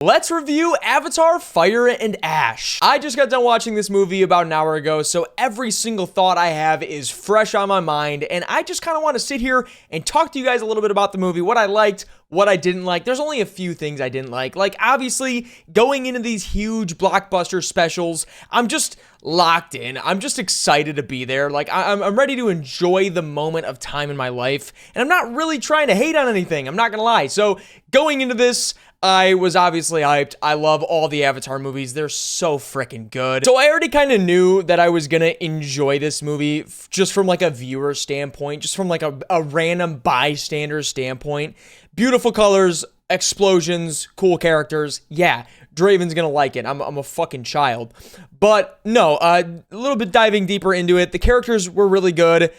Let's review Avatar: Fire and Ash. I just got done watching this movie about an hour ago, so every single thought I have is fresh on my mind, and I just kind of want to sit here and talk to you guys a little bit about the movie, what I liked, what I didn't like. There's only a few things I didn't like. Like, obviously, going into these huge blockbuster specials, I'm just locked in. I'm just excited to be there. Like, I'm ready to enjoy the moment of time in my life, and I'm not really trying to hate on anything. I'm not gonna lie. So, going into this, I was obviously hyped. I love all the Avatar movies. They're so freaking good. So I already kind of knew that I was gonna enjoy this movie just from like a viewer standpoint, just from like a random bystander standpoint. Beautiful colors, explosions, cool characters. Yeah, Draven's gonna like it. I'm a fucking child. But no, a little bit diving deeper into it. The characters were really good.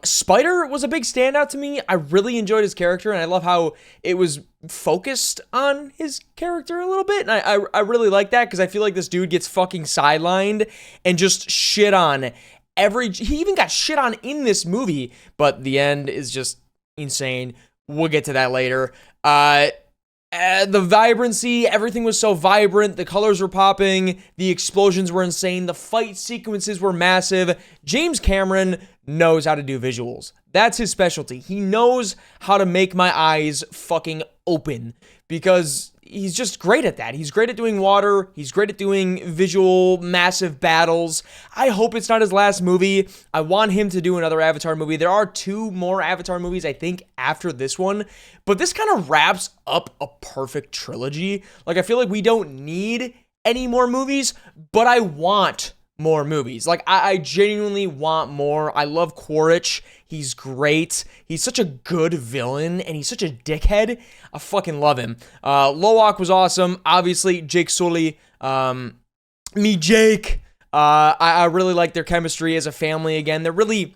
Spider was a big standout to me. I really enjoyed his character, and I love how it was focused on his character a little bit. And I really like that because I feel like this dude gets fucking sidelined and just shit on he even got shit on in this movie, but the end is just insane. We'll get to that later. The vibrancy, everything was so vibrant. The colors were popping. The explosions were insane. The fight sequences were massive. James Cameron knows how to do visuals. That's his specialty. He knows how to make my eyes fucking open because he's just great at that. He's great at doing water. He's great at doing visual, massive battles. I hope it's not his last movie. I want him to do another Avatar movie. There are 2 more Avatar movies, I think, after this one. But this kind of wraps up a perfect trilogy. Like, I feel like we don't need any more movies, but I want more movies. Like, I genuinely want more. I love Quaritch. He's great. He's such a good villain, and he's such a dickhead. I fucking love him. Loak was awesome. Obviously, Jake Sully. Me, Jake. I really like their chemistry as a family again. They're really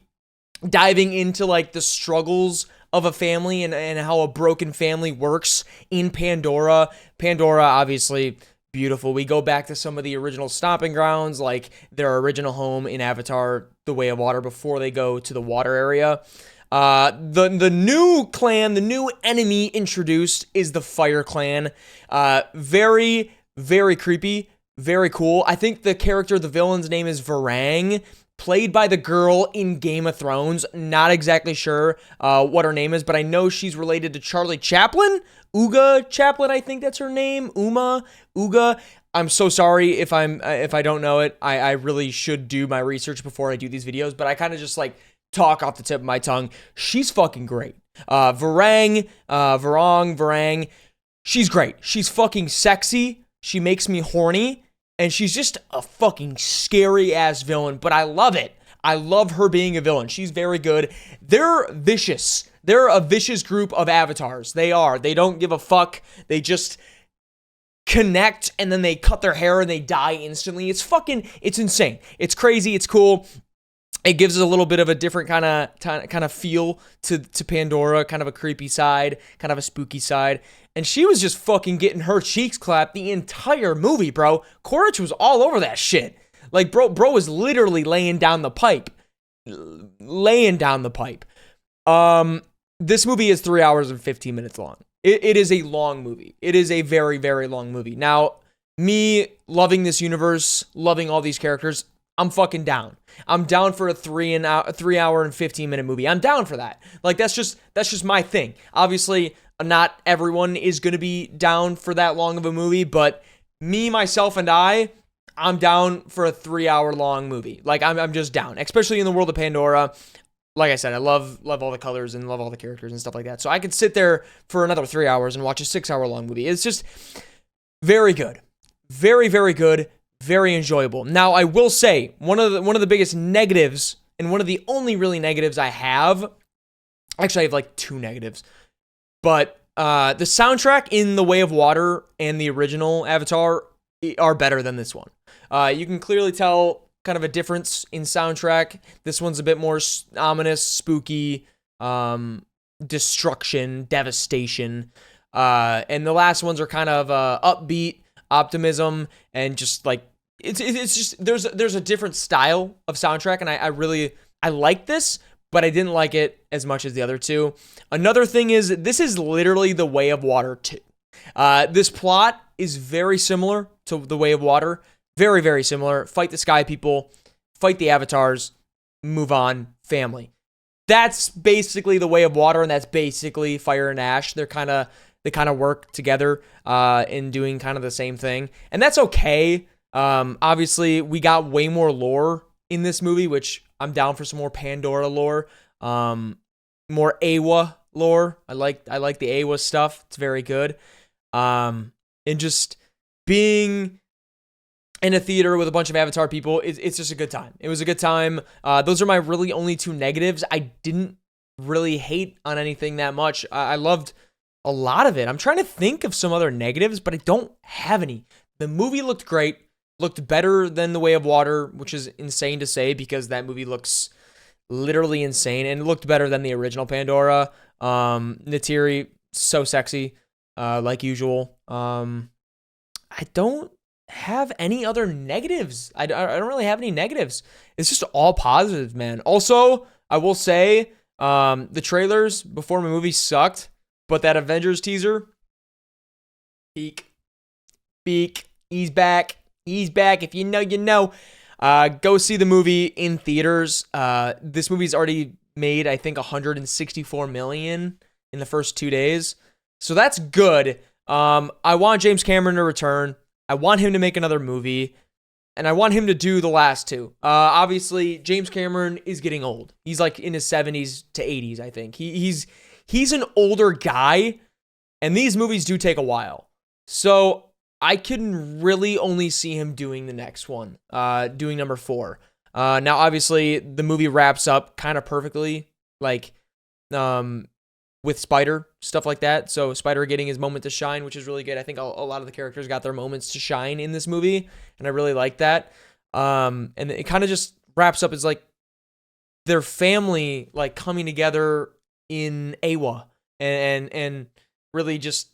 diving into, like, the struggles of a family and how a broken family works in Pandora. Pandora, obviously, beautiful. We go back to some of the original stomping grounds, like their original home in Avatar: The Way of Water, before they go to the water area. The new clan, the new enemy introduced is the Fire Clan. Very, very creepy, very cool. I think the character, the villain's name is Varang, played by the girl in Game of Thrones. Not exactly sure what her name is, but I know she's related to Charlie Chaplin. Uga Chaplin, I think that's her name. Uga. I'm so sorry if I don't know it. I really should do my research before I do these videos, but I kind of just like talk off the tip of my tongue. She's fucking great. Varang. She's great. She's fucking sexy. She makes me horny, and she's just a fucking scary ass villain, but I love it. I love her being a villain. She's very good. They're vicious. They're a vicious group of avatars. They are. They don't give a fuck. They just connect, and then they cut their hair and they die instantly. It's insane. It's crazy. It's cool. It gives us a little bit of a different kind of feel to Pandora, kind of a creepy side, kind of a spooky side. And she was just fucking getting her cheeks clapped the entire movie, bro. Quaritch was all over that shit. Like, bro was literally laying down the pipe. This movie is 3 hours and 15 minutes long. It is a long movie. It is a very, very long movie. Now, me loving this universe, loving all these characters, I'm fucking down. I'm down for a 3 hour and 15 minute movie. I'm down for that. Like, that's just my thing. Obviously, not everyone is going to be down for that long of a movie, but me, myself, and I'm down for a 3 hour long movie. Like, I'm just down, especially in the world of Pandora. Like I said, I love all the colors and love all the characters and stuff like that. So I could sit there for another 3 hours and watch a 6 hour long movie. It's just very good. Very, very good. Very enjoyable. Now, I will say, one of the biggest negatives, and one of the only really negatives I have, actually I have like 2 negatives, but the soundtrack in The Way of Water and the original Avatar are better than this one. You can clearly tell kind of a difference in soundtrack. This one's a bit more ominous, spooky, destruction, devastation. And the last ones are kind of upbeat, optimism, and just like it's just there's a different style of soundtrack, and I like this, but I didn't like it as much as the other two. Another thing is, this is literally The Way of Water 2. This plot is very similar to The Way of Water. Very, very similar. Fight the sky people, fight the avatars, move on, family. That's basically The Way of Water, and that's basically Fire and Ash. They kind of work together in doing kind of the same thing, and that's okay. Obviously, we got way more lore in this movie, which I'm down for some more Pandora lore, more Awa lore. I like the Awa stuff. It's very good. And just being in a theater with a bunch of Avatar people, it's just a good time. It was a good time. Those are my really only two negatives. I didn't really hate on anything that much. I loved a lot of it. I'm trying to think of some other negatives, but I don't have any. The movie looked great, looked better than The Way of Water, which is insane to say because that movie looks literally insane, and it looked better than the original Pandora. Neytiri, so sexy, like usual. I don't have any other negatives. I don't really have any negatives. It's just all positives, man. Also, I will say, the trailers before my movie sucked, but that Avengers teaser, peak. He's back. If you know, you know. Go see the movie in theaters. This movie's already made, I think, $164 million in the first 2 days. So that's good. I want James Cameron to return. I want him to make another movie, and I want him to do the last two. Obviously, James Cameron is getting old. He's like in his 70s to 80s, I think. He's an older guy, and these movies do take a while. So I can really only see him doing the next one, doing number 4. Now, obviously, the movie wraps up kind of perfectly, like with Spider, stuff like that. So Spider getting his moment to shine, which is really good. I think a lot of the characters got their moments to shine in this movie, and I really like that. And it kind of just wraps up as like their family like coming together in Awa, and really just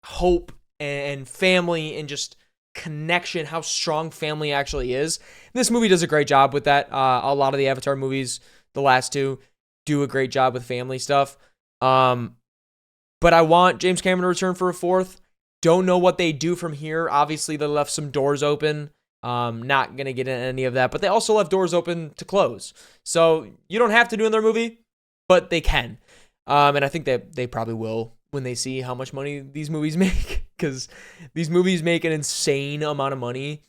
hope and family and just connection, how strong family actually is. This movie does a great job with that. A lot of the Avatar movies, the last two, do a great job with family stuff. But I want James Cameron to return for a 4th. Don't know what they do from here. Obviously, they left some doors open. Not going to get into any of that, but they also left doors open to close. So you don't have to do another movie, but they can. And I think that they probably will when they see how much money these movies make, because these movies make an insane amount of money.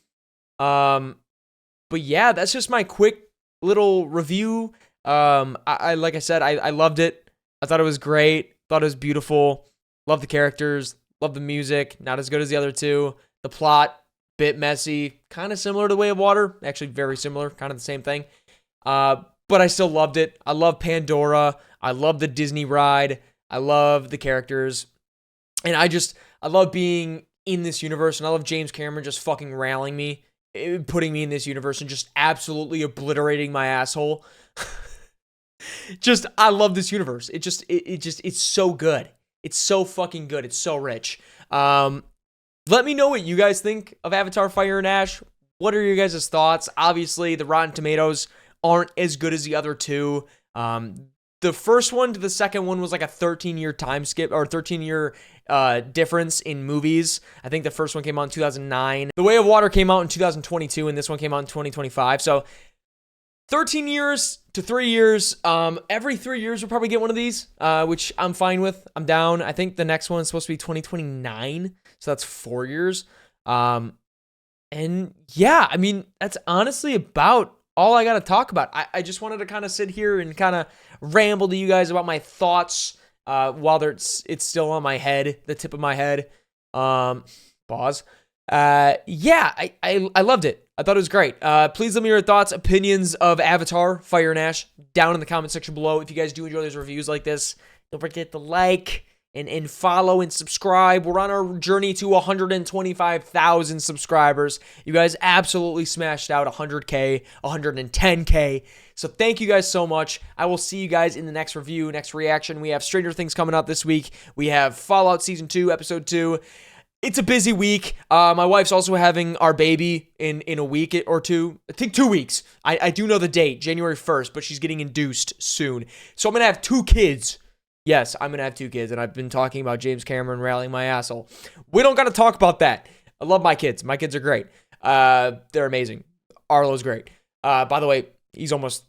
But yeah, that's just my quick little review. I like I said, I loved it. I thought it was great. Thought it was beautiful. Love the characters. Love the music. Not as good as the other two. The plot, bit messy. Kind of similar to The Way of Water. Actually, very similar. Kind of the same thing. But I still loved it. I love Pandora. I love the Disney ride. I love the characters. And I love being in this universe. And I love James Cameron just fucking railing me, putting me in this universe and just absolutely obliterating my asshole. I love this universe. It's so good. It's so fucking good. It's so rich. Let me know what you guys think of Avatar Fire and Ash. What are your guys' thoughts? Obviously, the Rotten Tomatoes aren't as good as the other two. The first one to the second one was like a 13-year time skip, or 13-year difference in movies. I think the first one came out in 2009. The Way of Water came out in 2022, and this one came out in 2025. So 13 years to 3 years. Every 3 years we'll probably get one of these, which I'm fine with. I'm down. I think the next one is supposed to be 2029, so that's 4 years. And yeah, I mean, that's honestly about all I got to talk about. I just wanted to kind of sit here and kind of ramble to you guys about my thoughts while it's still on my head, the tip of my head. Pause. Yeah, I loved it. I thought it was great. Please let me know your thoughts, opinions of Avatar, Fire and Ash down in the comment section below. If you guys do enjoy these reviews like this, don't forget to like and follow and subscribe. We're on our journey to 125,000 subscribers. You guys absolutely smashed out 100K, 110K. So thank you guys so much. I will see you guys in the next review, next reaction. We have Stranger Things coming out this week. We have Fallout Season 2, Episode 2. It's a busy week. My wife's also having our baby in a week or two. I think 2 weeks. I do know the date, January 1st, but she's getting induced soon. So I'm going to have 2 kids Yes, I'm going to have 2 kids, and I've been talking about James Cameron rallying my asshole. We don't got to talk about that. I love my kids. My kids are great. They're amazing. Arlo's great. By the way, he's almost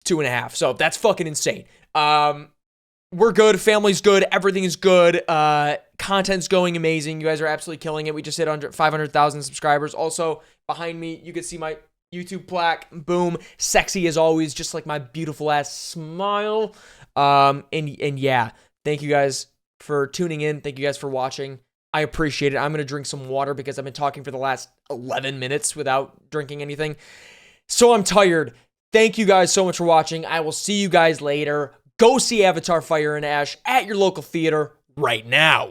2.5, so that's fucking insane. We're good. Family's good. Everything is good. Content's going amazing. You guys are absolutely killing it. We just hit 500,000 subscribers. Also, behind me, you can see my YouTube plaque. Boom. Sexy as always, just like my beautiful ass smile. And yeah, thank you guys for tuning in. Thank you guys for watching. I appreciate it. I'm going to drink some water because I've been talking for the last 11 minutes without drinking anything. So I'm tired. Thank you guys so much for watching. I will see you guys later. Go see Avatar Fire and Ash at your local theater right now.